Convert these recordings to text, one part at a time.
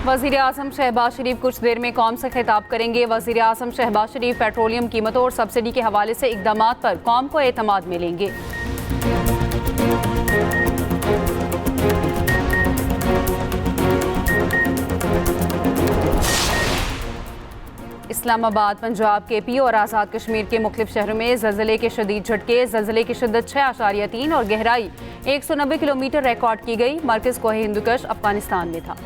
वज़ीर आज़म शहबाज शरीफ कुछ देर में कौम से खिताब करेंगे। वज़ीर आज़म शहबाज शरीफ पेट्रोलियम कीमतों और सब्सिडी के हवाले से इक़दामात पर कौम को एतमाद मिलेंगे। इस्लामाबाद, पंजाब, KP और आज़ाद कश्मीर के मुख्तलिफ शहरों में ज़लज़ले के शदीद झटके। ज़लज़ले की शिद्दत 6.3 और गहराई 190 किलोमीटर रिकॉर्ड की गई। मरकज़ कोहे हिंदुकुश अफगानिस्तान में था।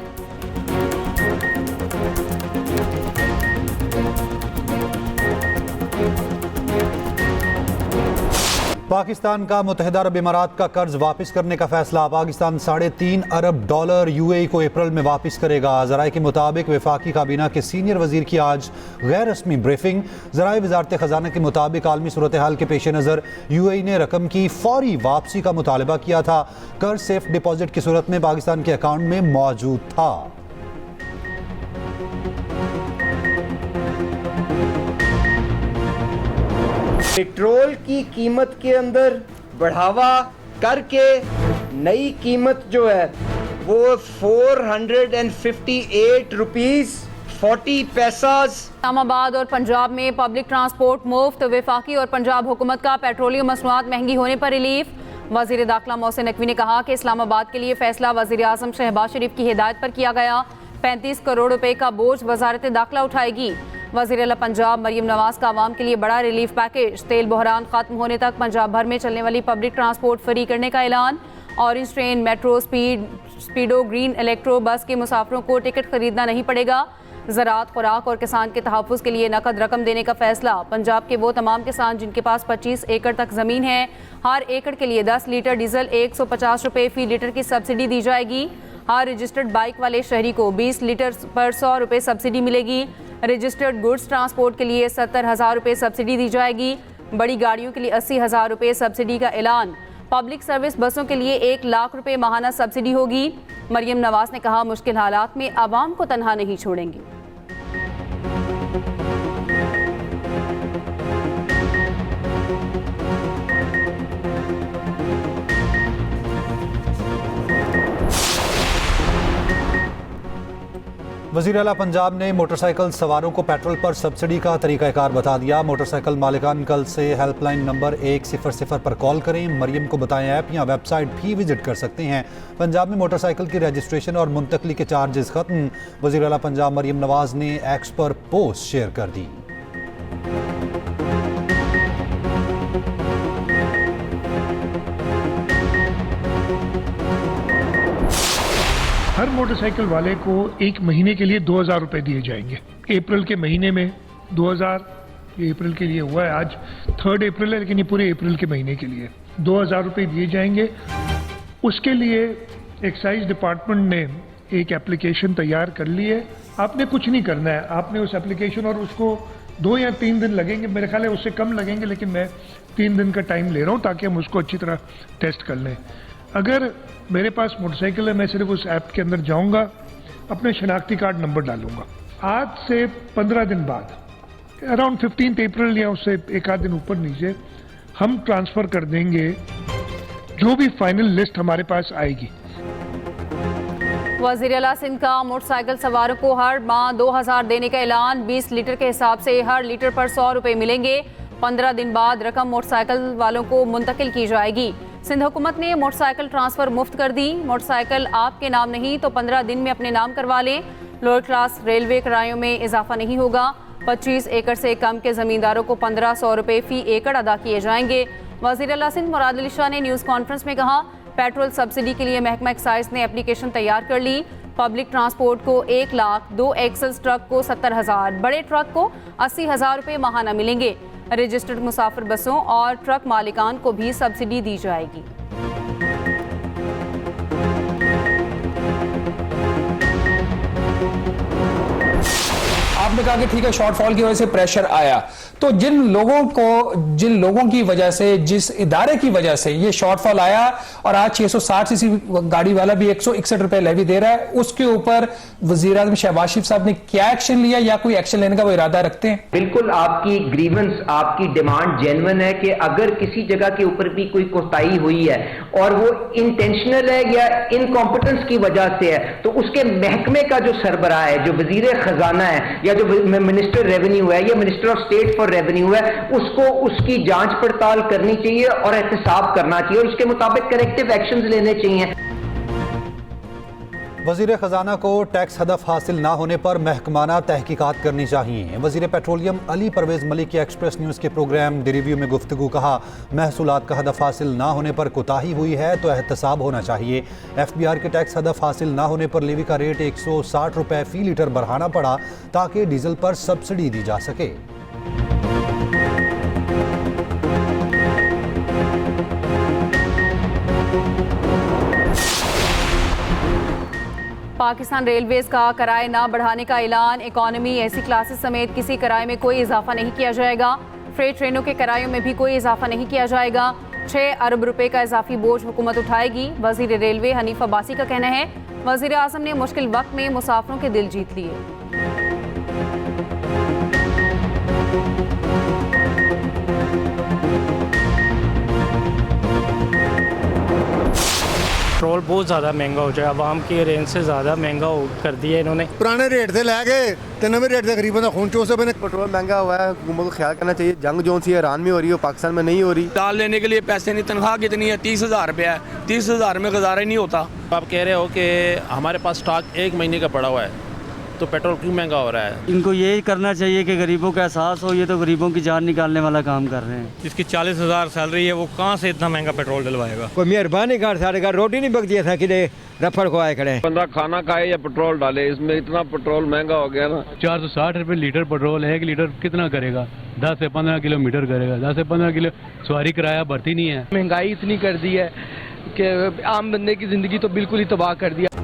पाकिस्तान का मुत्तहिदा अरब इमारात का कर्ज वापस करने का फैसला। पाकिस्तान $3.5 अरब UAE को अप्रैल में वापस करेगा। ज़राए के मुताबिक वफाकी काबीना के सीनियर वजीर की आज गैर रस्मी ब्रीफिंग। ज़राए वजारत खजाना के मुताबिक आलमी सूरत हाल के पेश नज़र UAE ने रकम की फौरी वापसी का मुतालबा किया था। कर्ज सेफ डिपॉजिट की सूरत में पाकिस्तान के अकाउंट में मौजूद था। पेट्रोल की कीमत के अंदर बढ़ावा करके नई कीमत जो है वो 458 रुपीस 40 पैसा। इस्लामाबाद और पंजाब में पब्लिक ट्रांसपोर्ट मुफ्त। वफाकी और पंजाब हुकूमत का पेट्रोलियम मसनूआत महंगी होने पर रिलीफ। वज़ीर दाखिला मोहसिन नकवी ने कहा कि इस्लामाबाद के लिए फैसला वज़ीर आज़म शहबाज शरीफ की हिदायत पर किया गया। 35 करोड़ रुपए का बोझ वजारत दाखिला उठाएगी। वज़ीर आला पंजाब मरियम नवाज का आवाम के लिए बड़ा रिलीफ पैकेज। तेल बहरान खत्म होने तक पंजाब भर में चलने वाली पब्लिक ट्रांसपोर्ट फ्री करने का ऐलान। Orange train, metro, स्पीडो, green electro बस के मुसाफिरों को टिकट खरीदना नहीं पड़ेगा। ज़राअत, खुराक और किसान के तहफ़्फ़ुज़ के लिए नकद रकम देने का फैसला। पंजाब के वो तमाम किसान जिनके पास 25 एकड़ तक ज़मीन है, हर एकड़ के लिए 10 लीटर डीजल 150 रुपये फ़ी लीटर की सब्सिडी दी जाएगी। हर रजिस्टर्ड बाइक वाले शहरी को 20 लीटर पर 100 रुपये सब्सिडी मिलेगी। रजिस्टर्ड गुड्स ट्रांसपोर्ट के लिए 70,000 रुपये सब्सिडी दी जाएगी। बड़ी गाड़ियों के लिए 80,000 रुपये सब्सिडी का ऐलान। पब्लिक सर्विस बसों के लिए 1 लाख रुपये माहाना सब्सिडी होगी। मरियम नवाज ने कहा, मुश्किल हालात में आवाम को तनहा नहीं छोड़ेंगे। वज़ीर आला पंजाब ने मोटरसाइकिल सवारों को पेट्रोल पर सब्सिडी का तरीक़ाकार बता दिया। मोटरसाइकिल मालिकान कल से हेल्पलाइन नंबर 100 पर कॉल करें। मरियम को बताएं ऐप या वेबसाइट भी विजिट कर सकते हैं। पंजाब में मोटरसाइकिल की रजिस्ट्रेशन और मुंतकली के चार्जेस खत्म। वज़ीर आला पंजाब मरियम नवाज ने एक्स पर पोस्ट शेयर कर दी। हर मोटरसाइकिल वाले को 1 महीने के लिए 2,000 रुपये दिए जाएंगे। अप्रैल के महीने में 2,000, ये अप्रैल के लिए हुआ है, आज 3 अप्रैल है, लेकिन ये पूरे अप्रैल के महीने के लिए 2,000 रुपये दिए जाएंगे। उसके लिए एक्साइज डिपार्टमेंट ने एक एप्लीकेशन तैयार कर ली है। आपने कुछ नहीं करना है, आपने उस एप्लीकेशन, और उसको 2 या 3 दिन लगेंगे, मेरे ख्याल है उससे कम लगेंगे, लेकिन मैं 3 दिन का टाइम ले रहा हूँ ताकि हम उसको अच्छी तरह टेस्ट कर लें। अगर मेरे पास मोटरसाइकिल है, मैं सिर्फ उस ऐप के अंदर जाऊंगा, अपने शनाख्ती कार्ड नंबर डालूंगा। आज से 15 दिन बाद, अराउंड 15 अप्रैल या उससे एक आध दिन ऊपर नीचे, हम ट्रांसफर कर देंगे जो भी फाइनल लिस्ट हमारे पास आएगी। वज़ीर आला सिंध का मोटरसाइकिल सवारों को हर माह 2,000 देने का ऐलान। 20 लीटर के हिसाब से हर लीटर पर 100 रुपये मिलेंगे। 15 दिन बाद रकम मोटरसाइकिल वालों को मुंतकिल की जाएगी। सिंध हुकूमत ने मोटरसाइकिल ट्रांसफ़र मुफ्त कर दी। मोटरसाइकिल आपके नाम नहीं तो 15 दिन में अपने नाम करवा लें। लोअर क्लास रेलवे किरायों में इजाफा नहीं होगा। 25 एकड़ से कम के ज़मींदारों को 1,500 रुपये फ़ी एकड़ अदा किए जाएंगे। वज़ीर आला सिंध मुराद अली शाह ने न्यूज़ कॉन्फ्रेंस में कहा, पेट्रोल सब्सिडी के लिए महकमा एक्साइज ने एप्लीकेशन तैयार कर ली। पब्लिक ट्रांसपोर्ट को 1 लाख, 2 एक्सेस ट्रक को 70,000, बड़े ट्रक को 80,000 रुपये माहाना मिलेंगे। रजिस्टर्ड मुसाफिर बसों और ट्रक मालिकान को भी सब्सिडी दी जाएगी। अब आपने कहा कि ठीक है शॉर्टफॉल की वजह से प्रेशर आया, तो जिन लोगों की वजह से, जिस इदारे की वजह से ये शॉर्टफॉल आया और आज 660 सीसी गाड़ी वाला भी 161 रुपए लेवी दे रहा है, उसके ऊपर वजीर आज़म शहबाज शरीफ साहब ने क्या एक्शन लिया या कोई एक्शन लेने का वो इरादा रखते हैं? बिल्कुल आपकी ग्रीवेंस, आपकी डिमांड जेन्युइन है कि अगर किसी जगह के ऊपर भी कोई कोताही हुई है और वो इंटेंशनल है या इनकॉम्पिटेंस की वजह से है, तो उसके महकमे का जो सरबराह है, जो वजीर खजाना है या जो मिनिस्टर रेवेन्यू है या minister of state for revenue है, उसको उसकी जांच पड़ताल करनी चाहिए और एहतसाब करना चाहिए और उसके मुताबिक करेक्टिव एक्शंस लेने चाहिए। वजीर खजाना को टैक्स हदफ हासिल ना होने पर महकमाना तहकीकात करनी चाहिए। वजीर पेट्रोलियम अली परवेज मलिक की एक्सप्रेस न्यूज़ के प्रोग्राम द रिव्यू में गुफ्तगू कहा, महसूलात का हदफ हासिल ना होने पर कोताही हुई है तो एहतसाब होना चाहिए। FBR के टैक्स हदफ हासिल ना होने पर लेवी का रेट 160 रुपए फी लीटर बढ़ाना पड़ा ताकि डीजल पर सब्सिडी दी जा सके। पाकिस्तान रेलवेज का किराए ना बढ़ाने का ऐलान। इकॉनमी, एसी क्लासेस समेत किसी किराए में कोई इजाफा नहीं किया जाएगा। फ्रेट ट्रेनों के किरायों में भी कोई इजाफा नहीं किया जाएगा। 6 अरब रुपए का इजाफी बोझ हुकूमत उठाएगी। वजीर रेलवे हनीफ अब्बासी का कहना है, वजीर आज़म ने मुश्किल वक्त में मुसाफिरों के दिल जीत लिए। पेट्रोल बहुत ज़्यादा महंगा हो जाए, आवाम की रेंज से ज़्यादा महंगा कर दिया इन्होंने। पुराने रेट से लैके तो नवे रेट से गरीबों का खून चूस बने। पेट्रोल महंगा हुआ है, हुकूमत को ख्याल करना चाहिए। जंग जो सी ईरान में हो रही है, पाकिस्तान में नहीं हो रही। दाल लेने के लिए पैसे नहीं, तनख्वाह कितनी है? 30,000 रुपया है। 30,000 में गुजारा ही नहीं होता। आप कह रहे हो कि हमारे पास स्टॉक 1 महीने का पड़ा हुआ है, तो पेट्रोल क्यों महंगा हो रहा है? इनको यही करना चाहिए कि गरीबों का एहसास हो। ये तो गरीबों की जान निकालने वाला काम कर रहे हैं। जिसकी 40,000 सैलरी है वो कहाँ से इतना महंगा पेट्रोल डलवाएगा? कोई मेहरबानी कर, सारे घर रोटी नहीं पकती था कि रफड़ को आए खड़े। बंदा खाना खाए या पेट्रोल डाले, इसमें इतना पेट्रोल महंगा हो गया ना। 460 रुपये लीटर पेट्रोल है। 1 लीटर कितना करेगा? 10 से 15 किलोमीटर करेगा। 10 से 15 किलो सवारी किराया भरती नहीं है। महंगाई इतनी कर दी है कि आम बंदे की जिंदगी तो बिल्कुल ही तबाह कर दिया।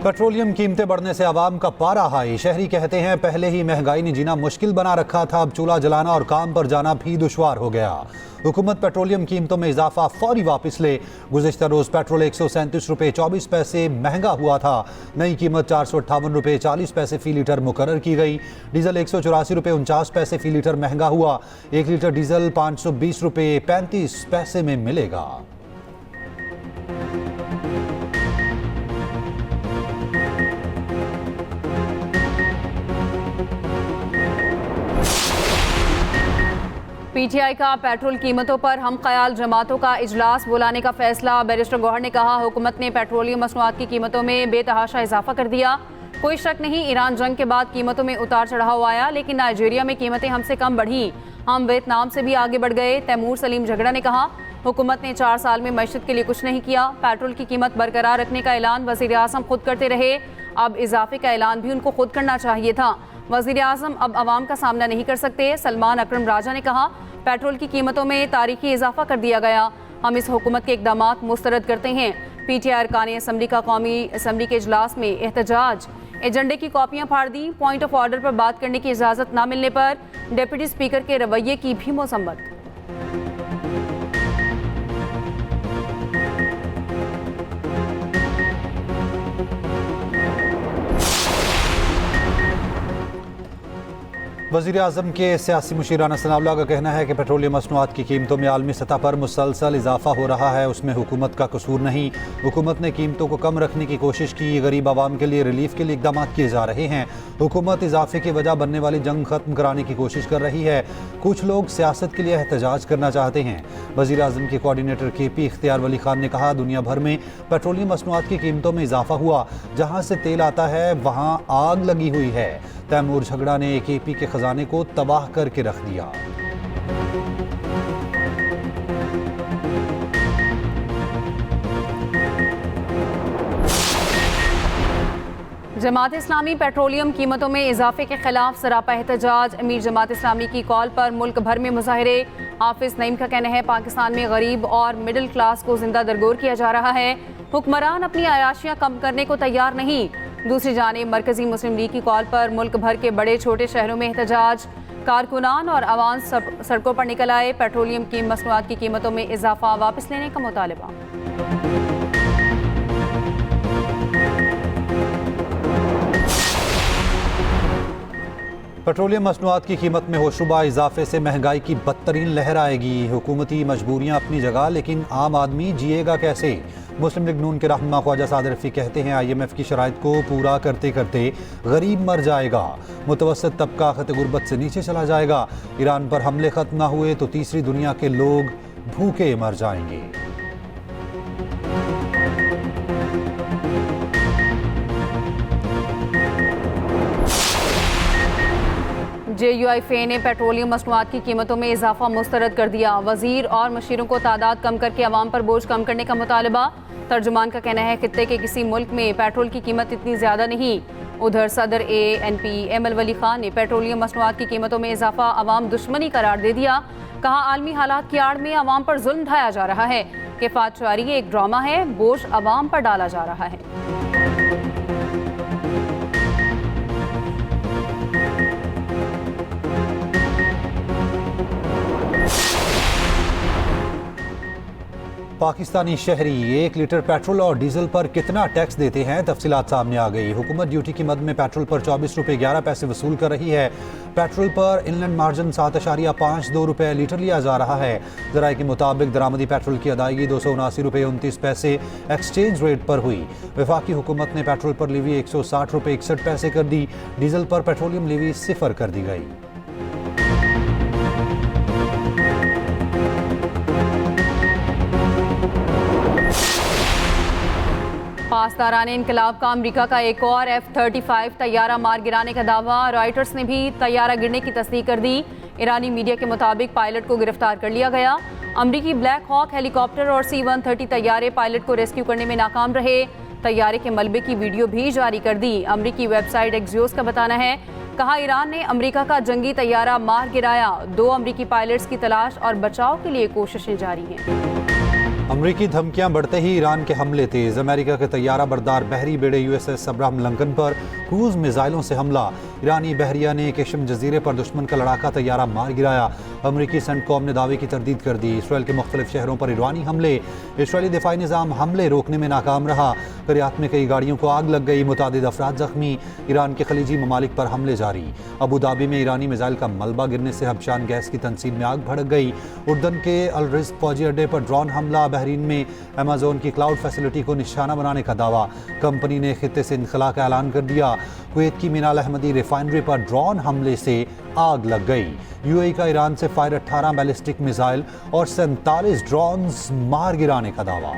पेट्रोलियम कीमतें बढ़ने से आवाम का पारा हाई। शहरी कहते हैं पहले ही महंगाई ने जीना मुश्किल बना रखा था, अब चूल्हा जलाना और काम पर जाना भी दुश्वार हो गया। हुकूमत पेट्रोलियम कीमतों में इजाफा फौरी वापस ले। गुज़िश्ता रोज पेट्रोल 137 रुपये 24 पैसे महंगा हुआ था। नई कीमत 458 रुपये 40 पैसे फी लीटर मुकर्रर की गई। डीजल 184 रुपये 49 पैसे फी लीटर महंगा हुआ। 1 लीटर डीजल 520 रुपये 35 पैसे में मिलेगा। PTI का पेट्रोल कीमतों पर हम ख्याल जमातों का इजलास बुलाने का फैसला। बैरिस्टर गौहर ने कहा, हुकूमत ने पेट्रोलियम मसनूआत की कीमतों में बेतहाशा इजाफा कर दिया। कोई शक नहीं, ईरान जंग के बाद कीमतों में उतार चढ़ाव आया, लेकिन नाइजीरिया में कीमतें हमसे कम बढ़ी। हम वियतनाम से भी आगे बढ़ गए। तैमूर सलीम झगड़ा ने कहा, हुकूमत ने 4 साल में मईशत के लिए कुछ नहीं किया। पेट्रोल की कीमत बरकरार रखने का ऐलान वज़ीर आज़म खुद करते रहे, अब इजाफे का ऐलान भी उनको खुद करना चाहिए था। वज़ीर आज़म अब अवाम का सामना नहीं कर सकते। सलमान अकरम राजा ने कहा, पेट्रोल की कीमतों में तारीखी इजाफा कर दिया गया, हम इस हुकूमत के इक़दामात मुस्तरद करते हैं। PTI अरकान असम्बली का कौमी असम्बली के इजलास में एहतजाज। एजेंडे की कॉपियां फाड़ दी। पॉइंट ऑफ ऑर्डर पर बात करने की इजाज़त न मिलने पर डिप्टी स्पीकर के रवैये की भी मसम्मत। वज़ीर आज़म के सियासी मुशीर राना सनाउल्लाह का कहना है कि पेट्रोलियम मसनूआत की कीमतों में आलमी सतह पर मुसलसल इजाफा हो रहा है, उसमें हुकूमत का कसूर नहीं। हुकूमत ने कीमतों को कम रखने की कोशिश की, गरीब आवाम के लिए रिलीफ के लिए इकदाम किए जा रहे हैं। हुकूमत इजाफे की वजह बनने वाली जंग खत्म कराने की कोशिश कर रही है। कुछ लोग सियासत के लिए एहतजाज करना चाहते हैं। वज़ीर आज़म के कोऑर्डिनेटर KP इख्तियार वली खान ने कहा, दुनिया भर में पेट्रोलियम मसनूआत की कीमतों में इजाफा हुआ, जहाँ से तेल आता है वहाँ आग लगी हुई है। तैमूर झगड़ा ने KP के खजाने को तबाह करके रख दिया। जमात इस्लामी पेट्रोलियम कीमतों में इजाफे के खिलाफ सरापा एहतजाज। अमीर जमात इस्लामी की कॉल पर मुल्क भर में मुजाहरे। हाफिज नईम का कहना है, पाकिस्तान में गरीब और मिडिल क्लास को जिंदा दरगोर किया जा रहा है। हुक्मरान अपनी अयाशियाँ कम करने को तैयार नहीं। दूसरी जानिब मरकजी मुस्लिम लीग की कॉल पर मुल्क भर के बड़े छोटे शहरों में एहतजाज, कारकुनान और आवाम सड़कों पर निकल आए। पेट्रोलियम की मसनूआत की कीमतों में इजाफा वापस लेने का मुतालबा। पेट्रोलियम मसनूआत की कीमत में होशरुबा इजाफे से महंगाई की बदतरीन लहर आएगी। हुकूमती मजबूरियाँ अपनी जगह, लेकिन आम आदमी जिएगा कैसे? मुस्लिम लीग नून के रहनुमा ख्वाजा सादिर रफ़ी कहते हैं IMF की शराइत को पूरा करते करते गरीब मर जाएगा, मुतवस्सित तबका खत गुर्बत से नीचे चला जाएगा। ईरान पर हमले खत्म ना हुए तो तीसरी दुनिया के लोग भूखे मर जाएंगे। JUIFA ने पेट्रोलियम मसनूआत की कीमतों में इजाफा मुस्तरद कर दिया। वजीर और मशीरों को तादाद कम करके अवाम पर बोझ कम करने का मुतालबा। तर्जुमान का कहना है खित्ते के किसी मुल्क में पेट्रोल की कीमत इतनी ज़्यादा नहीं। उधर सदर ANP ML वली खान ने पेट्रोलियम मसनूआत की कीमतों में इजाफा अवाम दुश्मनी करार दे दिया। कहा आलमी हालात की आड़ में अवाम पर जुल्म ढाया जा रहा है। किफ़ायत शुमारी एक ड्रामा है, बोझ अवाम पर डाला जा रहा है। पाकिस्तानी शहरी 1 लीटर पेट्रोल और डीजल पर कितना टैक्स देते हैं, तफसीलात सामने आ गई। हुकूमत ड्यूटी की मद में पेट्रोल पर 24 रुपये 11 पैसे वसूल कर रही है। पेट्रोल पर इनलैंड मार्जिन 7.52 रुपये लीटर लिया जा रहा है। ज़राए के मुताबिक दरामदी पेट्रोल की अदायगी 279 रुपये 29 पैसे एक्सचेंज रेट पर हुई। वफाकी हुकूमत ने पेट्रोल पर लीवी 160 रुपये 61 पैसे कर दी। डीजल पर पेट्रोलियम लीवी 0 कर दी गई। पासदारान इनकलाब का अमरीका का एक और F-35 तैयारा मार गिराने का दावा। रॉयटर्स ने भी तैयारा गिरने की तस्दीक कर दी। ईरानी मीडिया के मुताबिक पायलट को गिरफ्तार कर लिया गया। अमरीकी ब्लैक हॉक हेलीकॉप्टर और C-130 तैयारे पायलट को रेस्क्यू करने में नाकाम रहे। तैयारे के मलबे की वीडियो भी जारी कर दी। अमरीकी वेबसाइट एक्सियोस का बताना है, कहा ईरान ने अमरीका का जंगी तैयारा मार गिराया। 2 अमरीकी पायलट्स की तलाश और बचाव के लिए कोशिशें जारी हैं। अमरीकी धमकियां बढ़ते ही ईरान के हमले तेज। अमेरिका के तैयारा बरदार बहरी बेड़े USS अब्राहम लिंकन पर क्रूज मिसाइलों से हमला। ईरानी बहरिया ने केशम जजीरे पर दुश्मन का लड़ाका तैयारा मार गिराया। अमरीकी सेंटकॉम ने दावे की तरदीद कर दी। इसराइल के मुख्तलिफ शहरों पर ईरानी हमले। इसराइली दिफाई निज़ाम हमले रोकने में नाकाम रहा। करियात में कई गाड़ियों को आग लग गई। मुतादिद अफराद जख्मी। ईरान के खलीजी ममालिक पर हमले जारी। अबू धाबी में ईरानी मिसाइल का मलबा गिरने से हबशान गैस की तनसीब में आग भड़क गई। उर्दन के अल रिज़्क फौजी अड्डे पर ड्रोन हमला। बहरीन में अमेज़न की क्लाउड फैसिलिटी को निशाना बनाने का दावा। कंपनी ने खित्ते से इनखला का ऐलान कर दिया। कुवैत की मीनाल अहमदी रिफाइनरी पर ड्रोन हमले से आग लग गई। UAE का ईरान से फायर 18 बैलिस्टिक मिसाइल और 47 ड्रोन्स मार गिराने का दावा।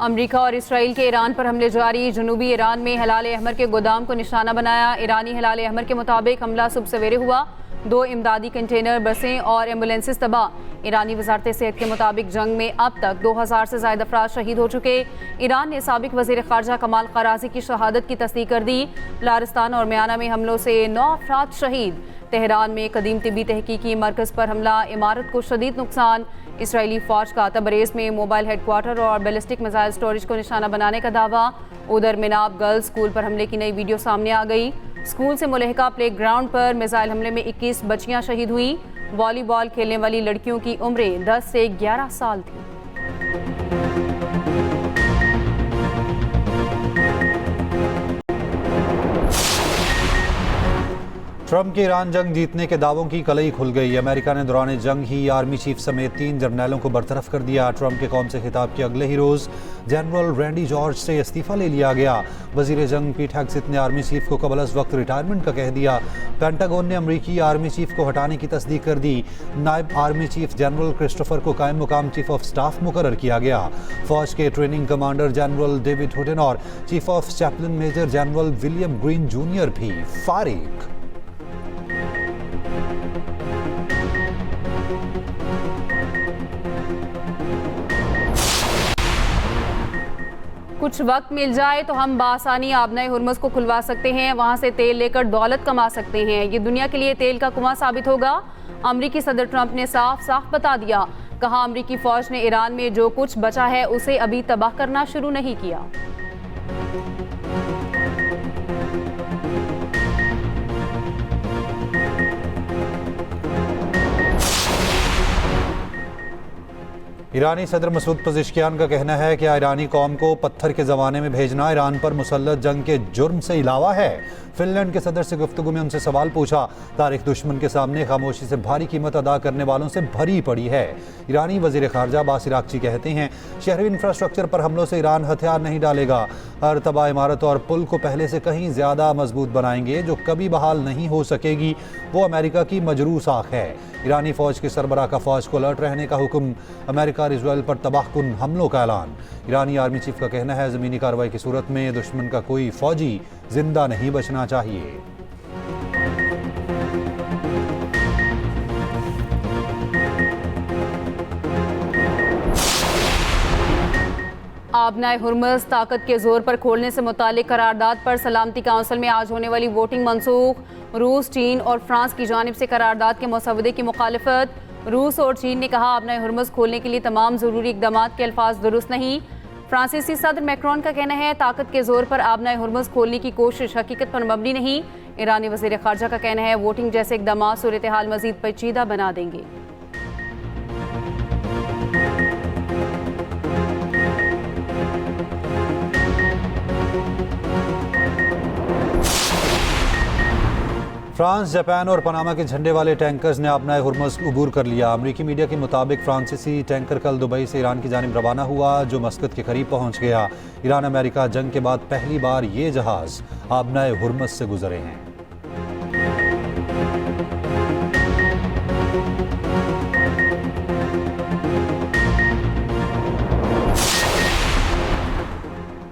अमरीका और इसराइल के ईरान पर हमले जारी। जनूबी ईरान में हिलाल अहमर के गोदाम को निशाना बनाया। ईरानी हिलाल अहमर के मुताबिक हमला सुबह सवेरे हुआ। 2 इमदादी कंटेनर बसें और एम्बुलेंसेस तबाह। ईरानी वजारत सेहत के मुताबिक जंग में अब तक 2000 से ज़ायद अफराद शहीद हो चुके। ईरान ने साबिक वज़ीर ख़ारजा कमाल क़राज़ी की शहादत की तस्दीक कर दी। लारिस्तान और म्याना में हमलों से 9 अफराद शहीद। तेहरान में कदीम तिब्बी तहकीकी मरकज़ पर हमला, इमारत को शदीद नुकसान। इसराइली फ़ौज का तबरेज़ में मोबाइल हेडक्वार्टर और बैलिस्टिक मिसाइल स्टोरेज को निशाना बनाने का दावा। उधर मिनाब गर्ल्स स्कूल पर हमले की नई वीडियो सामने आ गई। स्कूल से मुलहका प्ले ग्राउंड पर मिसाइल हमले में 21 बच्चियां शहीद हुई। वॉलीबॉल खेलने वाली लड़कियों की उम्रें 10 से 11 साल थी। ट्रंप के ईरान जंग जीतने के दावों की कलई खुल गई। अमेरिका ने दौरान जंग ही आर्मी चीफ समेत 3 जर्नैलों को बरतरफ कर दिया। ट्रंप के कौम से खिताब के अगले ही रोज़ जनरल रैंडी जॉर्ज से इस्तीफ़ा ले लिया गया। वजीर जंग पीट हेगसेथ ने आर्मी चीफ को कबल अज़ वक्त रिटायरमेंट का कह दिया। पेंटागन ने अमरीकी आर्मी चीफ को हटाने की तस्दीक कर दी। नायब आर्मी चीफ जनरल क्रिस्टोफर को कायम मुकाम चीफ ऑफ स्टाफ मुकर्रर किया गया। फौज के ट्रेनिंग कमांडर जनरल डेविड हुडन और chief of chaplain major general William Green junior भी फारिग। कुछ वक्त मिल जाए तो हम बासानी आबनाए हुर्मुज़ को खुलवा सकते हैं, वहाँ से तेल लेकर दौलत कमा सकते हैं। ये दुनिया के लिए तेल का कुआं साबित होगा। अमरीकी सदर ट्रंप ने साफ साफ बता दिया, कहा अमरीकी फौज ने ईरान में जो कुछ बचा है उसे अभी तबाह करना शुरू नहीं किया। ईरानी सदर मसूद पज़ेश्कियान का कहना है कि ईरानी कौम को पत्थर के ज़माने में भेजना ईरान पर मुसल्लत जंग के जुर्म से इलावा है। फिनलैंड के सदर से गुफ्तगू में उनसे सवाल पूछा, तारीख दुश्मन के सामने खामोशी से भारी कीमत अदा करने वालों से भरी पड़ी है। ईरानी वज़ीर ख़ारजा अब्बास इराक़ची कहते हैं, शहरी इंफ्रास्ट्रक्चर पर हमलों से ईरान हथियार नहीं डालेगा। हर तबाह इमारत और पुल को पहले से कहीं ज़्यादा मजबूत बनाएंगे, जो कभी बहाल नहीं हो सकेगी। वो अमेरिका की मजरू साख है। ईरानी फ़ौज के सरबराह का फ़ौज को अलर्ट रहने का हुक्म, अमेरिका और इजराइल पर तबाहकुन हमलों का ऐलान। ईरानी आर्मी चीफ का कहना है, ज़मीनी कार्रवाई की सूरत में दुश्मन का कोई फ़ौजी जिंदा नहीं बचना चाहिए। आबनाए हुर्मुज़ ताकत के जोर पर खोलने से मुतालिक करारदाद पर सलामती काउंसिल में आज होने वाली वोटिंग मनसूख। रूस, चीन और फ्रांस की जानिब से करारदाद के मसवदे की मुखालिफत। रूस और चीन ने कहा, आबनाए हुर्मुज़ खोलने के लिए तमाम ज़रूरी इक़दामात के अल्फाज दुरुस्त नहीं। फ्रांसीसी सदर मैक्रोन का कहना है, ताकत के जोर पर आबनाए हुर्मुज़ खोलने की कोशिश हकीकत पर मबनी नहीं। ईरानी वज़ीर ख़ारजा का कहना है, वोटिंग जैसे इक़दामात सूरत हाल मज़ीद पेचीदा बना देंगे। फ्रांस, जापान और पनामा के झंडे वाले टैंकर्स ने आबनाए हुर्मुज़ अबूर कर लिया। अमरीकी मीडिया के मुताबिक फ्रांसीसी टैंकर कल दुबई से ईरान की जानिब रवाना हुआ, जो मस्कत के करीब पहुंच गया। ईरान अमेरिका जंग के बाद पहली बार ये जहाज़ आबनाए हुर्मुज़ से गुजरे हैं।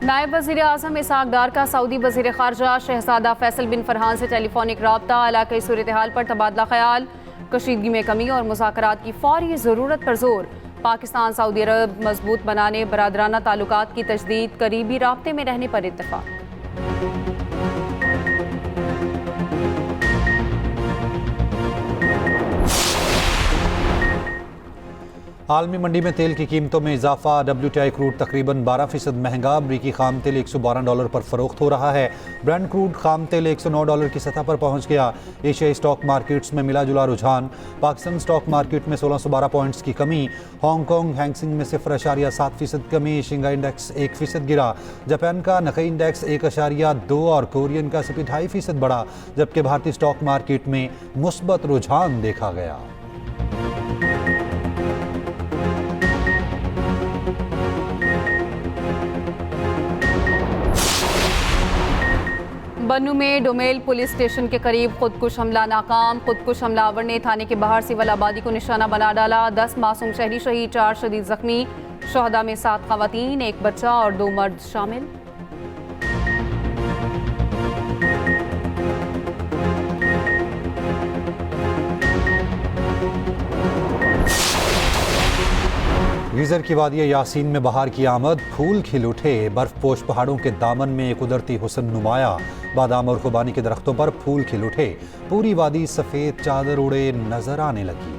नायब वज़ीर आज़म इसहाक़ डार का सऊदी वज़ीर ख़ारजा शहज़ादा फैसल बिन फरहान से टेलीफोनिक रब्ता, इलाक़ाई सूरत हाल पर तबादला ख्याल, कशीदगी में कमी और मुज़ाकरात की फ़ौरी ज़रूरत पर जोर। पाकिस्तान सऊदी अरब मजबूत बनाने, बरादराना ताल्लुकात की तजदीद, करीबी राब्ते में रहने पर इत्तफ़ाक़। आलमी मंडी में तेल की कीमतों में इजाफा, WTI क्रूड तकरीबन 12% महंगा। अमरीकी खाम तेल $112 पर फरोख्त हो रहा है। ब्रेंट क्रूड खाम तेल $109 की सतह पर पहुंच गया। एशियाई स्टॉक मार्केट्स में मिला जुला रुझान। पाकिस्तान स्टॉक मार्केट में 1612 पॉइंट्स की कमी। हांगकॉन्ग हैंगसेंग में 0.7% कमी। शिंघाई इंडेक्स 1% गिरा। जापान का नकई इंडेक्स 1.2 और कोरियन का CPI 2.5% बढ़ा, जबकि भारतीय स्टॉक मार्केट में मुस्बत रुझान देखा गया। बन्नू में डोमेल पुलिस स्टेशन के करीब खुदकुश हमला नाकाम। खुदकुश हमलावर ने थाने के बाहर सिविल आबादी को निशाना बना डाला। 10 मासूम शहरी शहीद, 4 शदीद जख्मी। शहदा में 7 खवातीन, 1 बच्चा और 2 मर्द शामिल। गीजर की वादी यासीन में बहार की आमद, फूल खिल उठे। बर्फपोश पहाड़ों के दामन में कुदरती हुस्न नुमाया। बादाम और खुबानी के दरख्तों पर फूल खिल उठे। पूरी वादी सफ़ेद चादर उड़े नजर आने लगी।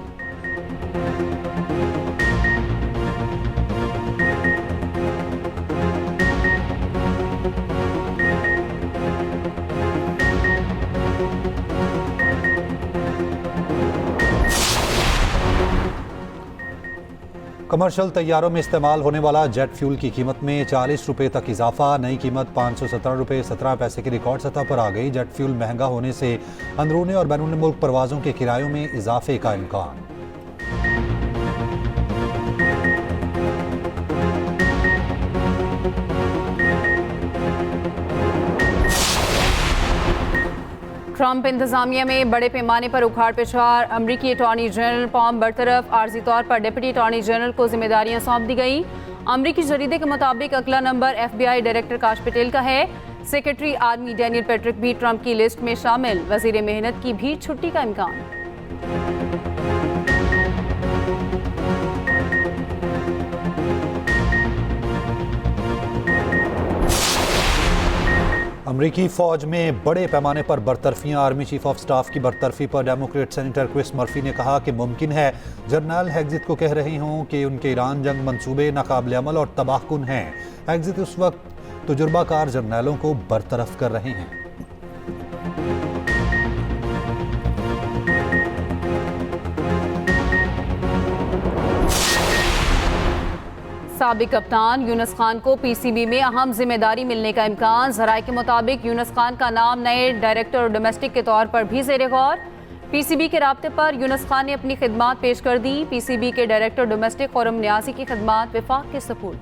कमर्शियल तैयारों में इस्तेमाल होने वाला जेट फ्यूल की कीमत में 40 रुपये तक इजाफा। नई कीमत 517 रुपये 17 पैसे की रिकॉर्ड सतह पर आ गई। जेट फ्यूल महंगा होने से अंदरूनी और बैरून मुल्क परवाज़ों के किरायों में इजाफे का इम्कान। ट्रंप इंतजामिया में बड़े पैमाने पर उखाड़ पिछाड़। अमरीकी अटॉर्नी जनरल पॉम बरतरफ, आर्जी तौर पर डिप्टी अटॉर्नी जनरल को जिम्मेदारियां सौंप दी गई। अमरीकी जरीदे के मुताबिक अगला नंबर FBI डायरेक्टर काश पटेल का है। सेक्रेटरी आर्मी डैनियल पैट्रिक भी ट्रंप की लिस्ट में शामिल। वजीर मेहनत की भी छुट्टी का इम्कान। अमरीकी फौज में बड़े पैमाने पर बरतरफियां। आर्मी चीफ ऑफ स्टाफ की बरतरफी पर डेमोक्रेट सेनेटर क्रिस मर्फी ने कहा कि मुमकिन है जनरल हेग्जिट को कह रही हूं कि उनके ईरान जंग मंसूबे नाकाबिल अमल और तबाहकुन हैं। हेग्जिट उस वक्त तजुर्बाकार जर्नैलों को बरतरफ कर रहे हैं। साबिक कप्तान यूनुस खान को पीसीबी में अहम जिम्मेदारी मिलने का इम्कान। ज़राए के मुताबिक यूनुस खान का नाम नए डायरेक्टर डोमेस्टिक के तौर पर भी ज़ेरे गौर। पीसीबी के राब्ते पर यूनुस खान ने अपनी खिदमात पेश कर दी। पीसीबी के डायरेक्टर डोमेस्टिक खुर्रम नियाज़ी की खिदमात विफाक के सपुर्द।